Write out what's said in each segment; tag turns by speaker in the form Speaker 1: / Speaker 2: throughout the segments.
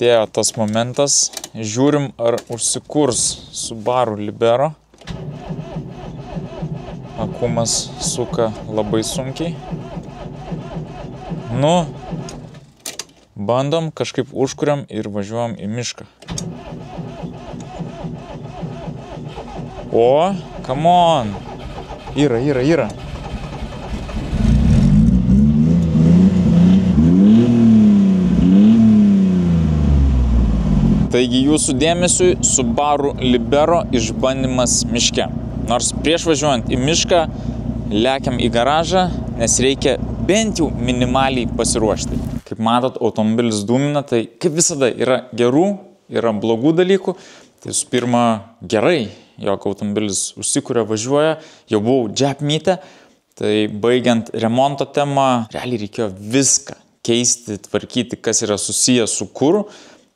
Speaker 1: atėjo tas momentas. Žiūrim, ar užsikurs Subaru Libero. Akumas suka labai sunkiai. Nu, bandom, kažkaip užkuriam ir važiuojam į mišką. O, come on. Yra. Taigi jūsų dėmesiui Subaru Libero išbandymas miške. Nors prieš važiuojant į mišką lekiam į garažą, nes reikia bent jau minimaliai pasiruošti. Kaip matot, automobilis dūmina, tai kaip visada yra gerų, yra blogų dalykų. Tai su pirma gerai, jog automobilis užsikuria, važiuoja, jau buvau džepmyte, tai baigiant remonto temą, realiai reikėjo viską keisti, tvarkyti, kas yra susijęs su kuru.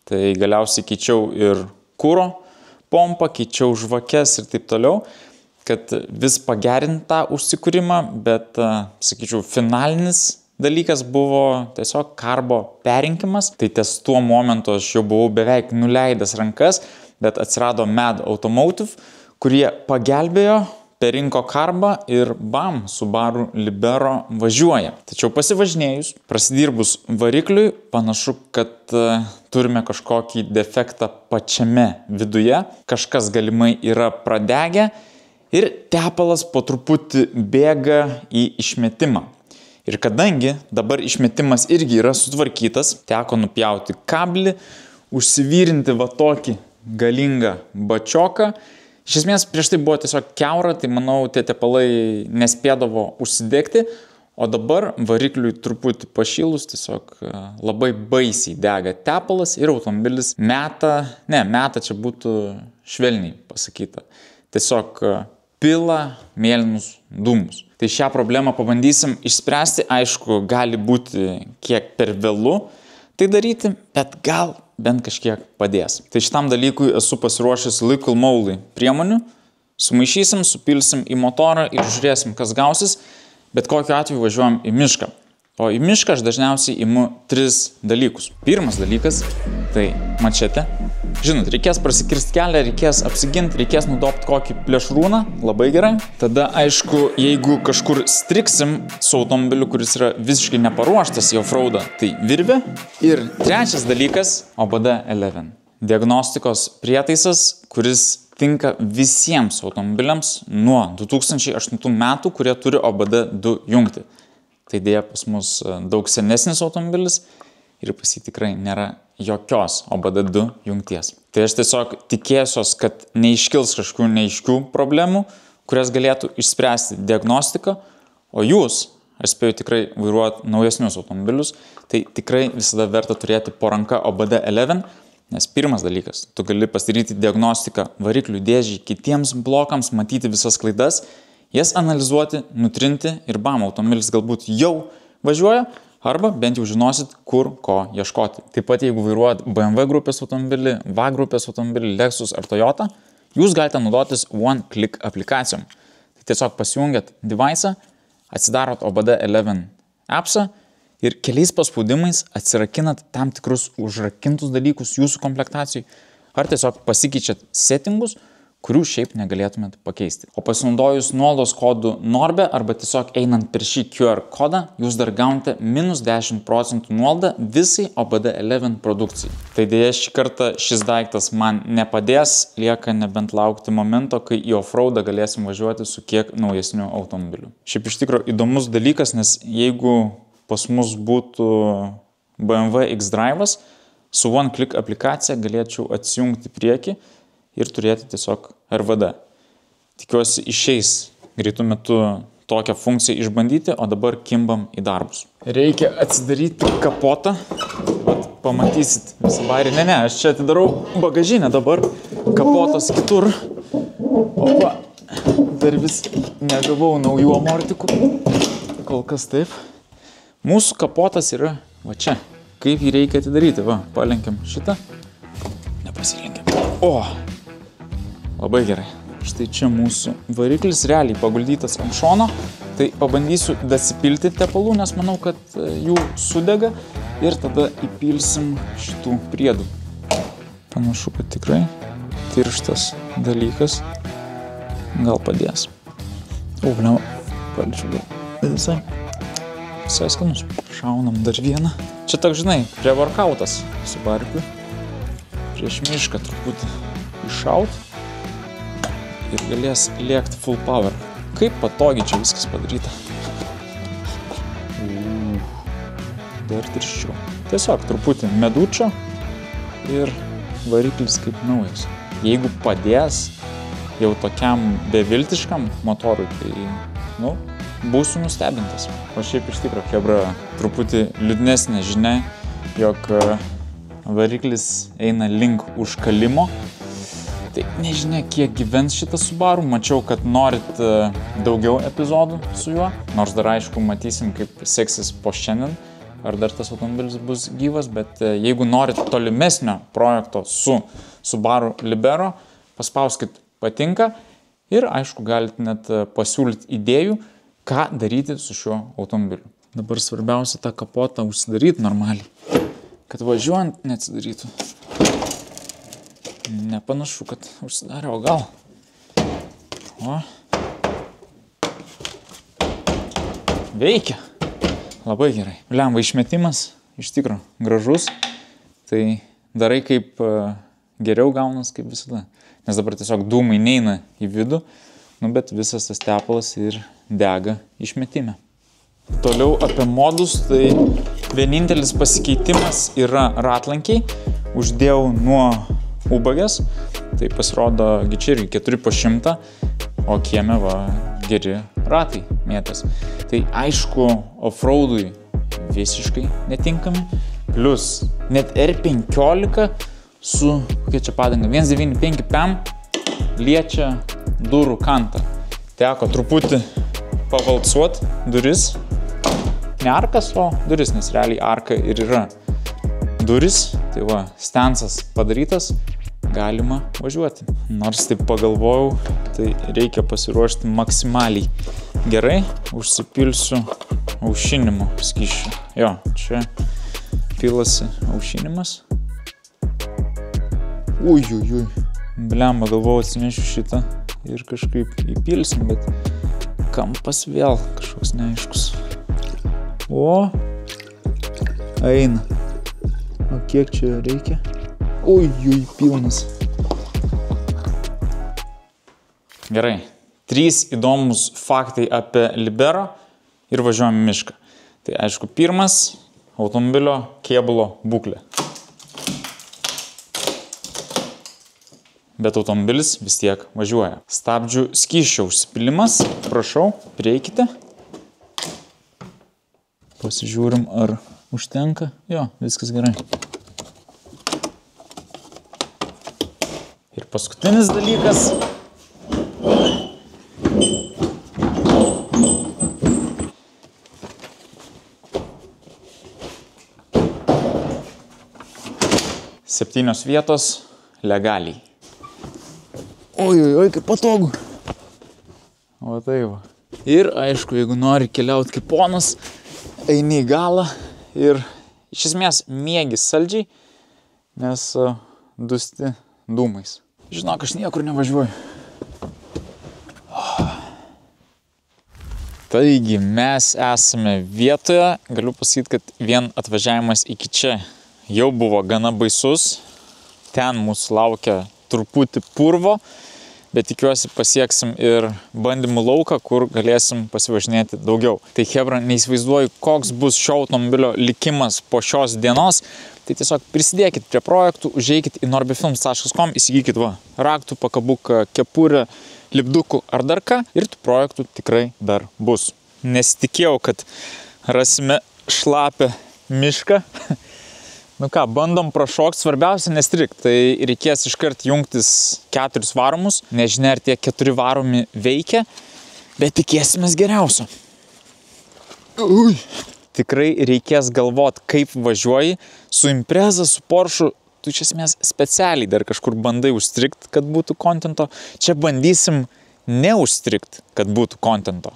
Speaker 1: Tai galiausiai keičiau ir kuro pompą, keičiau žvakes ir taip toliau, kad vis pagerint tą užsikūrimą, bet, sakyčiau, finalinis dalykas buvo tiesiog karbo perrinkimas. Tai ties tuo momentu aš jau buvau beveik nuleidęs rankas, bet atsirado Mad Automotive, kurie pagelbėjo, perrinko karbą ir bam, Subaru Libero važiuoja. Tačiau pasivažinėjus, prasidirbus varikliui, panašu, kad turime kažkokį defektą pačiame viduje, kažkas galimai yra pradegę ir tepalas po truputį bėga į išmetimą. Ir kadangi dabar išmetimas irgi yra sutvarkytas, teko nupjauti kablį, užsivyrinti va tokį galingą bačioką. Iš esmės, prieš tai buvo tiesiog kiaura, tai manau, tie tepalai nespėdavo užsidegti, o dabar varikliui truputį pašilus tiesiog labai baisiai dega tepalas ir automobilis meta čia būtų švelniai pasakyta, tiesiog pila mėlynus dūmus. Tai šią problemą pabandysim išspręsti, aišku, gali būti kiek per vėlu tai daryti, bet gal bent kažkiek padės. Tai šitam dalykui esu pasiruošęs Liquid Moly priemonių. Sumaišysim, supilsim į motorą ir žiūrėsim, kas gausis, bet kokiu atveju važiuojam į mišką. O į mišką aš dažniausiai imu 3 dalykus. Pirmas dalykas – tai mačetė. Žinot, reikės prasikirsti kelią, reikės apsiginti, reikės nudobti kokį plėšrūną, labai gerai. Tada, aišku, jeigu kažkur striksim su automobiliu, kuris yra visiškai neparuoštas į offroadą, tai virvė. Ir trečias dalykas – OBD11. Diagnostikos prietaisas, kuris tinka visiems automobiliams nuo 2008 metų, kurie turi OBD2 jungtį. Tai dėja pas mus daug senesnis automobilis ir pas jį tikrai nėra jokios OBD2 jungties. Tai aš tiesiog tikėsiuos, kad neiškils kažkokių neaiškių problemų, kurias galėtų išspręsti diagnostika, o jūs, aš spėju tikrai vairuoti naujesnius automobilius, tai tikrai visada verta turėti po ranka OBD11, nes pirmas dalykas, tu gali pasidaryti diagnostiką variklių dėžiai kitiems blokams, matyti visas klaidas, jas analizuoti, nutrinti ir bam, automobilis galbūt jau važiuoja, arba bent jau žinosit, kur ko ieškoti. Taip pat, jeigu vairuojat BMW grupės automobilį, VA grupės automobilį, Lexus ar Toyota, jūs galite naudotis One-Click aplikacijom. Tai tiesiog pasijungiat device'ą, atsidarot OBD11 appsą ir keliais paspaudimais atsirakinat tam tikrus užrakintus dalykus jūsų komplektacijai, ar tiesiog pasikeičiat settingus, kurių šiaip negalėtumėt pakeisti. O pasinaudojus nuolaidos kodu NORBE arba tiesiog einant per šį QR kodą, jūs dar gaunate -10% nuolaidą visai OBD11 produkcijai. Tai dėja šį kartą šis daiktas man nepadės, lieka nebent laukti momento, kai į offroadą galėsim važiuoti su kiek naujesniu automobiliu. Šiaip iš tikro įdomus dalykas, nes jeigu pas mus būtų BMW X-Drive'as, su One-Click aplikacija galėčiau atsijungti priekį ir turėti tiesiog RVD. Tikiuosi išeis greitų metu tokią funkciją išbandyti, o dabar kimbam į darbus. Reikia atsidaryti kapotą, vat pamatysit visą bairį. Ne, aš čia atidarau bagažinę dabar, kapotas kitur. Opa, dar vis negavau naujų amortikų, kol kas taip. Mūsų kapotas yra va čia. Kaip jį reikia atidaryti? Va, palenkiam šitą. Nepasilenkiam. O! Labai gerai. Štai čia mūsų variklis realiai paguldytas ant šono. Tai pabandysiu dasipilti tepalų, nes manau, kad jų sudega. ir tada įpilsim šitų priedų. Panašu, kad tikrai tirštas dalykas gal padės. Bliau, palčiu gal. Visai skanus. Šaunam dar vieną. Čia tak, žinai, pre-workoutas su barkiu. Prieš mišką truputį iššaut ir galės lėkti full power. Kaip patogiai čia viskas padaryta. Dar tirščiau. Tiesiog truputį medučio ir variklis kaip naujas. Jeigu padės jau tokiam beviltiškam motorui, tai, būsiu nustebintas. O šiaip iš tikro, chebra, truputį liūdnesnė žinia, jog variklis eina link užkalimo. Tai nežinia, kiek gyvens šitas Subaru. Mačiau, kad norit daugiau epizodų su juo. Nors dar aišku, matysim, kaip seksis po šiandien. Ar dar tas automobilis bus gyvas. Bet jeigu norit tolimesnio projekto su Subaru Libero, paspauskit patinka. Ir aišku, galit net pasiūlyti idėjų, ką daryti su šiuo automobiliu. Dabar svarbiausia tą kapotą užsidaryti normaliai. Kad važiuojant neatsidarytų. Nepanašu, kad užsidarė, o gal. O. Veikia. Labai gerai. Lemva išmetimas, iš tikro, gražus. Tai darai kaip geriau gaunas, kaip visada. Nes dabar tiesiog dūmai neina į vidų, bet visas tas tepalas ir dega išmetime. Toliau apie modus, tai vienintelis pasikeitimas yra ratlankiai. Uždėjau nuo ubagės, tai pasirodo čia irgi 4x100, o kieme geri ratai mėtės. Tai aišku, offroadui visiškai netinkami, plus net R15 su, kokia čia padanga, 195 PM liečia durų kantą. Teko truputį pavalcuot duris, ne arkas, o duris, nes realiai arka ir yra duris, tai stensas padarytas, galima važiuoti. Nors taip pagalvojau, tai reikia pasiruošti maksimaliai gerai, užsipilsiu aušinimo skysčių. Jo, čia pilasi aušinimas. Uiuiui, blemba, galvojau atsinešiu šitą ir kažkaip įpilsim, bet kampas vėl kažkoks neaiškus. O, eina. O kiek čia reikia? Uiui, pilnas. Gerai. 3 įdomus faktai apie Libero ir važiuojam į mišką. Tai aišku, pirmas – automobilio kėbulo būklė. Bet automobilis vis tiek važiuoja. Stabdžių skysčio užsipilimas. Prašau, prieikite. Pasižiūrim, ar užtenka. Jo, viskas gerai. Ir paskutinis dalykas. Septynios vietos legaliai. Oi, kaip patogu. O tai va. Ir aišku, jeigu nori keliauti kaip ponas, eini į galą ir iš esmės miegi saldžiai, nes dusti dūmais. Žinok, aš niekur nevažiuoju. Taigi, mes esame vietoje. Galiu pasakyti, kad vien atvažiavimas iki čia jau buvo gana baisus. Ten mūsų laukia truputį purvo, bet tikiuosi pasieksim ir bandymų lauką, kur galėsim pasivažinėti daugiau. Tai chebra, neįsivaizduoju, koks bus šio automobilio likimas po šios dienos. Tai tiesiog prisidėkit prie projektų, užeikit į norbifilms.com, įsigykit raktų, pakabuką, kepurę, lipdukų ar dar ką, ir tų projektų tikrai dar bus. Nesitikėjau, kad rasime šlapę mišką. Nu ką, bandom prašokti, svarbiausia nestrikt, tai reikės iškart jungtis 4 varomus, nežinia, ar tie 4 varomi veikia, bet tikėsimės geriausio. Tikrai reikės galvot, kaip važiuoji, su Impreza, su Porsche, tu iš esmės specialiai dar kažkur bandai užstrikt, kad būtų kontento, čia bandysim neužstrikt, kad būtų kontento.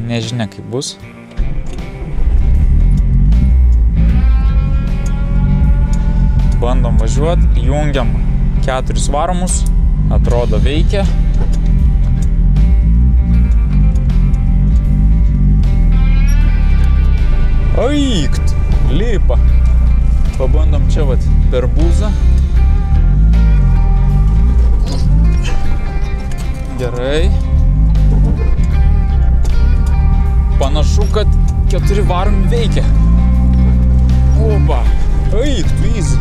Speaker 1: Nežinia, kaip bus. Bandom važiuoti, jungiam 4 varomus, atrodo veikia. Aikt, lipa. Pabandom čia vat per buzą. Gerai. Panašu, kad 4 varomi veikia. Opa. Aikt, easy.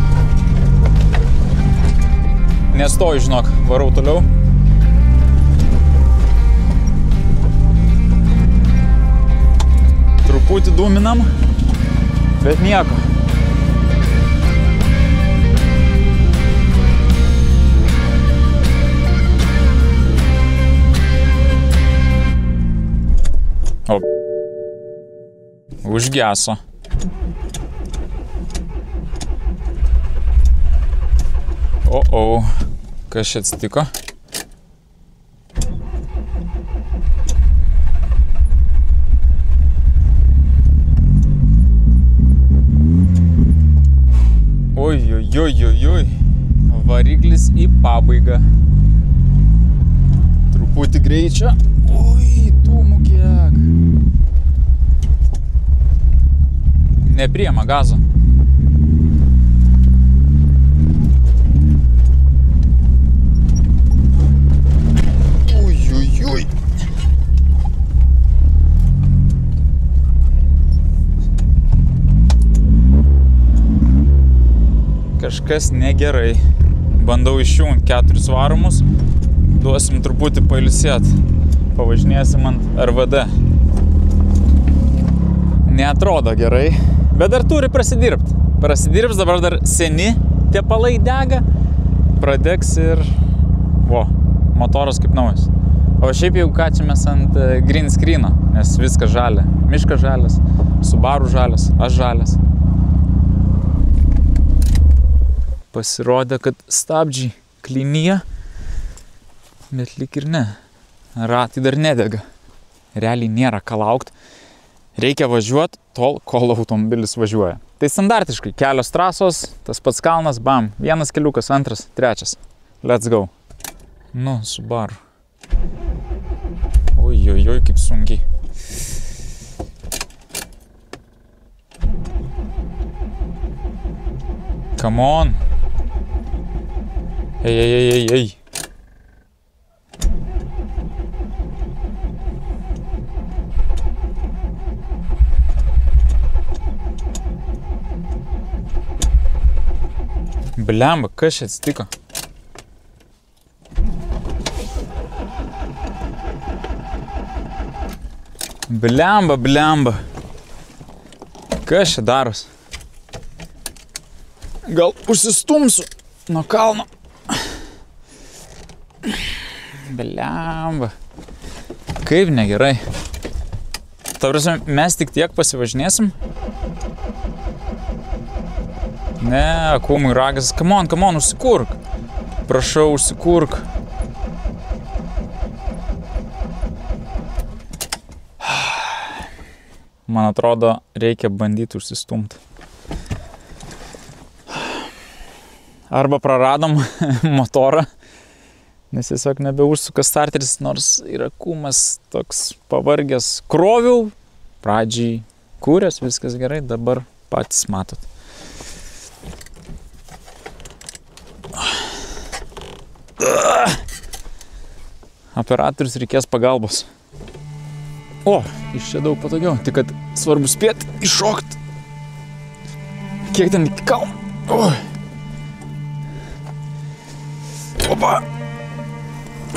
Speaker 1: Nestoju, žinok, varau toliau. Truputį dūminam, bet nieko. O. Užgeso. O, kas čia atsitiko? Oi. Variklis į pabaigą. Truputį greičio. Oi, dūmų kiek. Nepriema gazo. Oi. Kažkas negerai. Bandau išjungti 4 varomus. Duosim truputį pailsėt. Pavažinėsim ant RVD. Neatrodo gerai, bet dar turi prasidirbti. Prasidirbs, dabar dar seni tepalai dega. Pradegs ir... motoras kaip naujas. O šiaip jau ką čia mes ant green screen'o, nes viskas žalia. Miškas žalias, Subaru žalias, aš žalias. Pasirodė, kad stabdžiai klinyja, bet lyg ir ne. Ratai dar nedega. Realiai nėra ką laukt. Reikia važiuoti tol, kol automobilis važiuoja. Tai standartiškai kelios trasos, tas pats kalnas, bam. Vienas keliukas, antras, trečias. Let's go. Nu, Subaru. Oi, kaip sunkiai. Come on. Ei. Blemba, kas čia atsitiko? Blemba. Kas čia daros? Gal užsistumsiu nuo kalno. Blemba. Kaip negerai. Ta prasme, mes tik tiek pasivažinėsim. Ne, kumui ragas. Come on, užsikurk. Prašau, užsikurk. Man atrodo, reikia bandyti užsistumti. Arba praradom motorą, nes tiesiog nebeužsuka starteris, nors yra kumas toks pavargęs. Kroviau, pradžiai kūrės, viskas gerai, dabar patys matot. Operatorius reikės pagalbos. O, iš čia daug patogiau, tik kad svarbu spėt iššokt. Kiek ten iki kalno? Oi. Opa.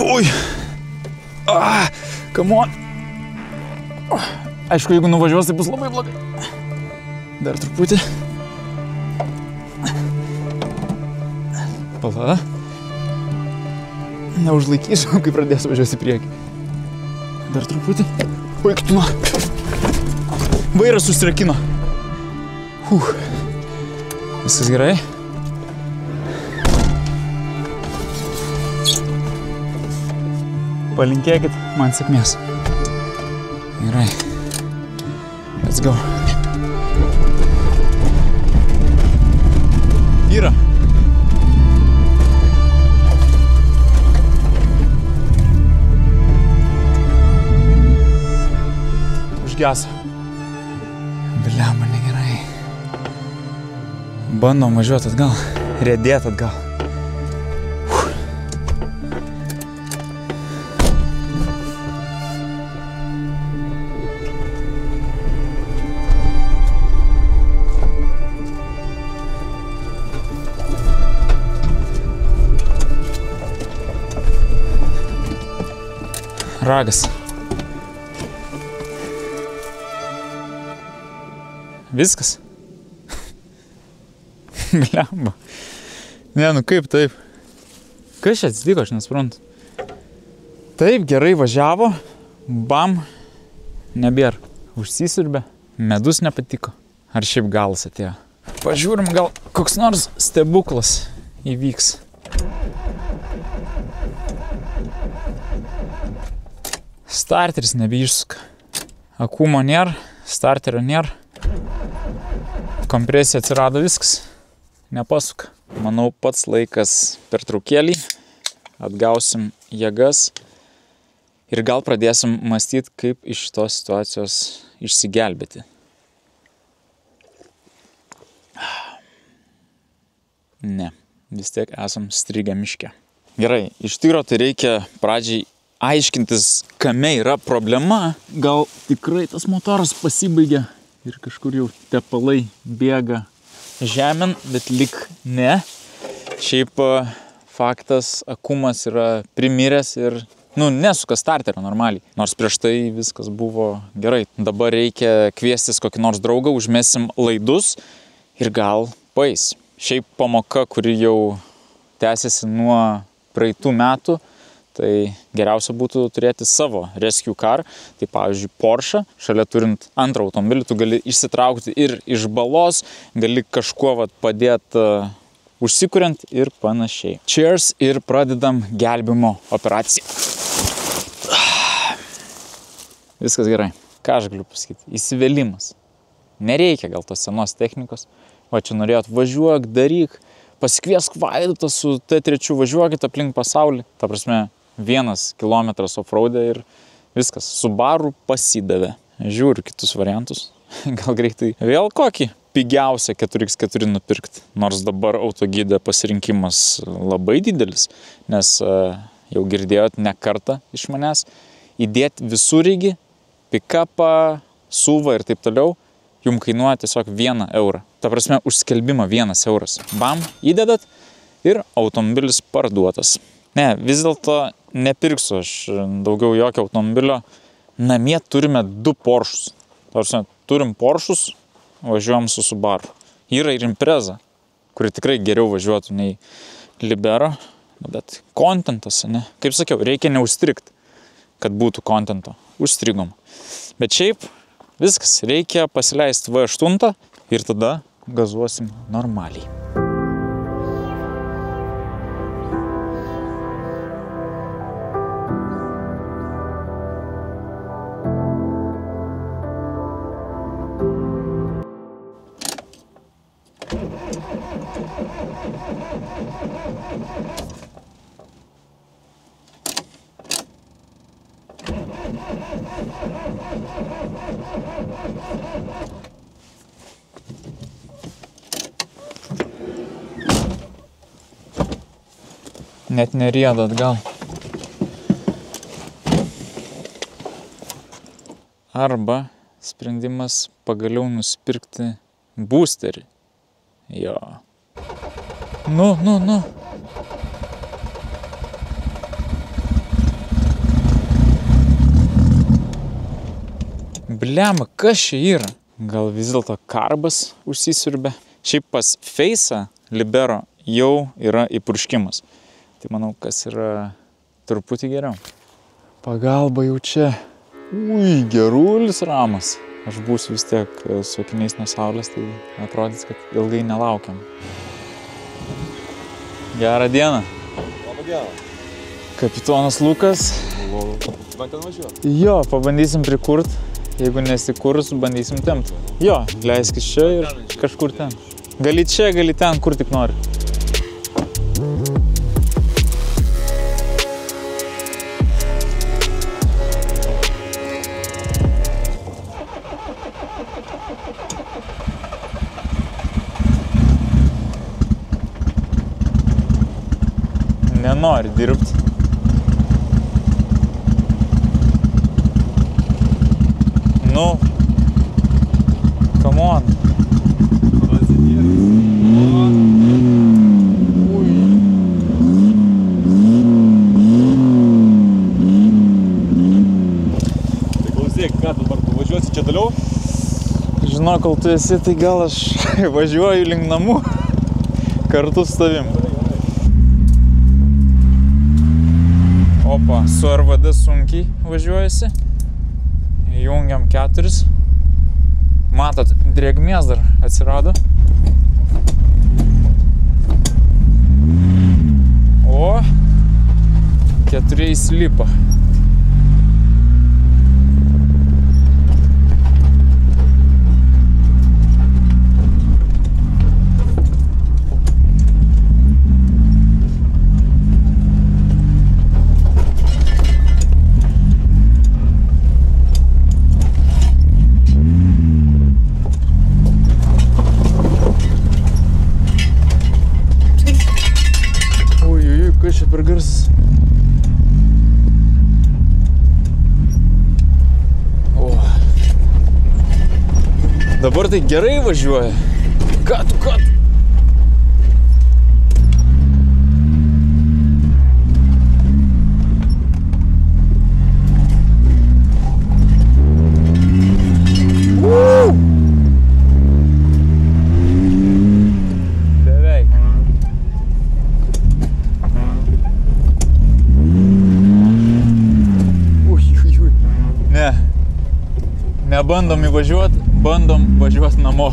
Speaker 1: Ui. Come on. Aišku, jeigu nuvažiuos, tai bus labai blogai. Dar truputį. Pala. Neužlaikysiu, kai pradėsiu važiuosi į priekį. Dar truputį. Vaiktuma. Vairas susirakino. Viskas gerai. Palinkėkit man sėkmės. Gerai. Let's go. Yra.
Speaker 2: užgeso.
Speaker 1: Blemba, negerai. Bandom važiuoti atgal, riedėti atgal. Ragas. Viskas? Blemba. Ne, nu kaip taip? Kas čia atsitiko, aš nesuprantu. Taip, gerai važiavo. Bam. Nebėra. Užsisiurbė. Medus nepatiko. Ar šiaip galas atėjo? Pažiūrim, gal koks nors stebuklas įvyks. Starteris nebeišsuka. Akumo nėra, starterio nėra. Kompresija atsirado, viskas. Nepasuka. Manau, pats laikas pertraukėlį. Atgausim jėgas. Ir gal pradėsim mąstyti, kaip iš šitos situacijos išsigelbėti. Ne, vis tiek esam strigę miške. Gerai, iš tikro tai reikia pradžiai aiškintis, kame yra problema. Gal tikrai tas motoras pasibaigė ir kažkur jau tepalai bėga žemėn, bet lik ne. Šiaip faktas, akumas yra primiręs ir nesuka starterio normaliai. Nors prieš tai viskas buvo gerai. Dabar reikia kviestis kokį nors draugą, užmesim laidus ir gal paeis. Šiaip pamoka, kuri jau tęsiasi nuo praeitų metų, tai geriausia būtų turėti savo rescue car. Tai pavyzdžiui Porsche, šalia turint antrą automobilį, tu gali išsitraukti ir iš balos, gali kažkuo padėti užsikuriant ir panašiai. Cheers ir pradedam gelbimo operaciją. Viskas gerai. Ką aš galiu pasakyti? Įsivėlimas. Nereikia gal tos senos technikos. Va čia norėjot važiuok, daryk, pasikviesk Vaidotą su T3, važiuokit aplink pasaulį. Ta prasme, 1 kilometras offroad'e ir viskas. Subaru pasidavė. Žiūriu kitus variantus. Gal greitai vėl kokį pigiausią 4x4 nupirkti. Nors dabar autogide pasirinkimas labai didelis, nes jau girdėjot ne kartą iš manęs. Įdėti visureigį, pick-upą, SUV ir taip toliau, jums kainuoja tiesiog 1 eurą. Ta prasme, už skelbimą 1 euras. Bam, įdedat ir automobilis parduotas. Ne, vis dėlto nepirksiu aš daugiau jokio automobilio. Namie turime 2 Porschus. Ta prasme, turim Porschus, važiuojam su Subaru. Yra ir Impreza, kuri tikrai geriau važiuotų nei Libero, bet kontentas, ne? Kaip sakiau, reikia neužstrigti, kad būtų kontento. Užstrigom. Bet šiaip viskas, reikia pasileisti V8 ir tada gazuosim normaliai. Net neriedo atgal. Arba sprendimas pagaliau nusipirkti boosterį. Jo. Nu. Blemba, kas čia yra? Gal vis dėlto karbas užsisiurbė. Šiaip pas Face'ą Libero jau yra įpurškimas. Tai manau, kas yra truputį geriau. Pagalba jau čia. Ui, gerulis ramas. Aš būsiu vis tiek su akiniais nuo saulės, tai atrodys, kad ilgai nelaukiam. Gerą dieną.
Speaker 2: Labą dieną.
Speaker 1: Kapitonas Lukas.
Speaker 2: Man ten važiuoti?
Speaker 1: Jo, pabandysim prikurt. Jeigu nesikurs, bandysim tempt. Jo, leiskis čia ir kažkur ten. Gali čia, gali ten, kur tik nori. Nenori dirbti. Nu, come on.
Speaker 2: Tai klausyk, ką dabar tu važiuosi čia toliau?
Speaker 1: Žinau, kol tu esi, tai gal aš važiuoju link namų kartu su tavim. Opa, su RVD sunkiai važiuojasi. Jungiam 4. Matot, drėgmės dar atsirado. O, 4 įslipa. Kas čia per garsas? O. Dabar tai gerai važiuoja. Ką tu? Nebandom įvažiuoti, bandom važiuoti namo.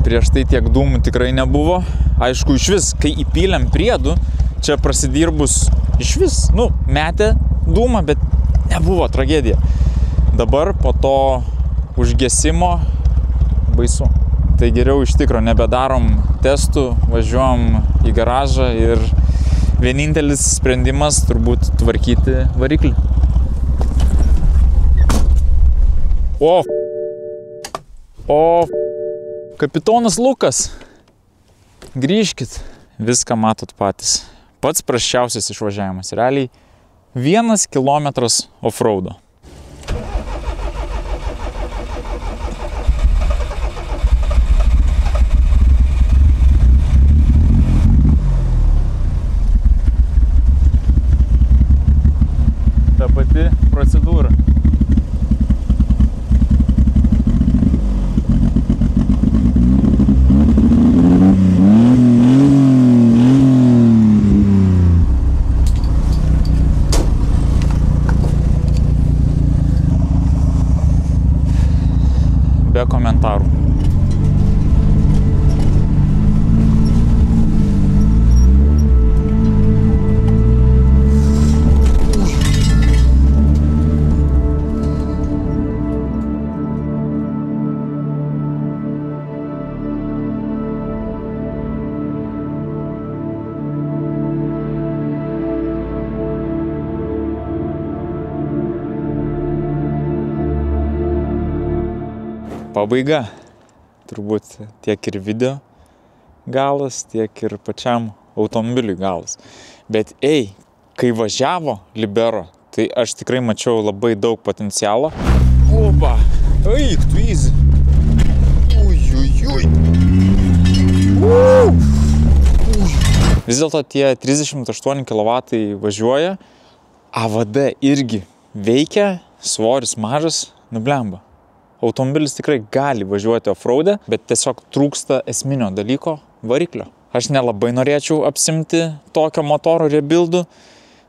Speaker 1: Prieš tai tiek dūmų tikrai nebuvo. Aišku, išvis, kai įpylėm priedų, čia prasidirbus išvis, metė dūmą, bet nebuvo tragedija. Dabar po to užgesimo baisu. Tai geriau iš tikro nebedarom testų, važiuojam į garažą ir vienintelis sprendimas turbūt tvarkyti variklį. Kapitonas Lukas. Grįžkit, viską matot patys. Pats prasčiausias išvažiavimas. Realiai 1 kilometras offroado. Ta pati procedūra. Be komentarų. Pabaiga. Turbūt tiek ir video galas, tiek ir pačiam automobiliui galas. Bet kai važiavo Libero, tai aš tikrai mačiau labai daug potencialo. Opa! Eik, tu easy! Uiuiui! Vis dėlto tie 38 kW važiuoja, AVD irgi veikia, svoris mažas, nublemba. Automobilis tikrai gali važiuoti offroad'e, bet tiesiog trūksta esminio dalyko – variklio. Aš nelabai norėčiau apsimti tokio motoro rebuildų.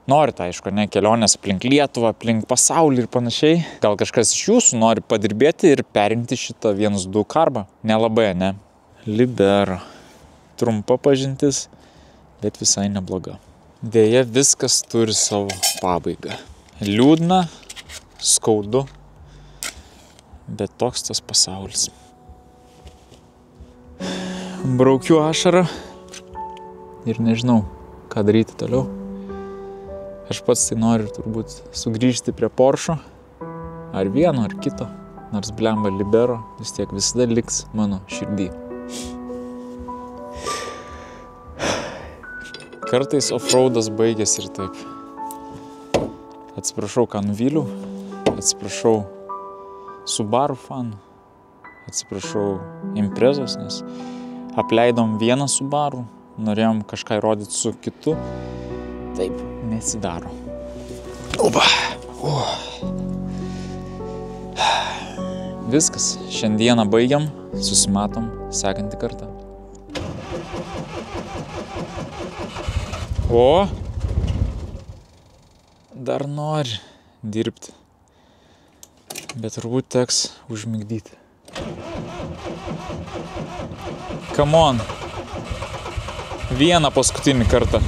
Speaker 1: Norit, aišku, kelionės aplink Lietuvą, aplink pasaulį ir panašiai. Gal kažkas iš jūsų nori padirbėti ir perimti šitą 1.2 karbą? Nelabai, ne? Libero. Trumpa pažintis, bet visai nebloga. Deja, viskas turi savo pabaigą. Liūdna, skaudu. Bet toks tas pasaulis. Braukiu ašarą ir nežinau, ką daryti toliau. Aš pats tai noriu turbūt sugrįžti prie Porsche, ar vieno, ar kito, nors blemba Libero vis tiek visada liks mano širdį. Kartais offroadas baigėsi ir taip. Atsiprašau, ką nuvyliau, atsiprašau Subaru fanų, atsiprašau Imprezos, nes apleidom vieną Subaru, norėjom kažką įrodyti su kitu. Taip, nesidaro. Opa! Viskas, šiandieną baigiam, susimatom sekantį kartą. O! Dar nori dirbti, bet turbūt teks užmigdyti. Come on! Vieną paskutinį kartą.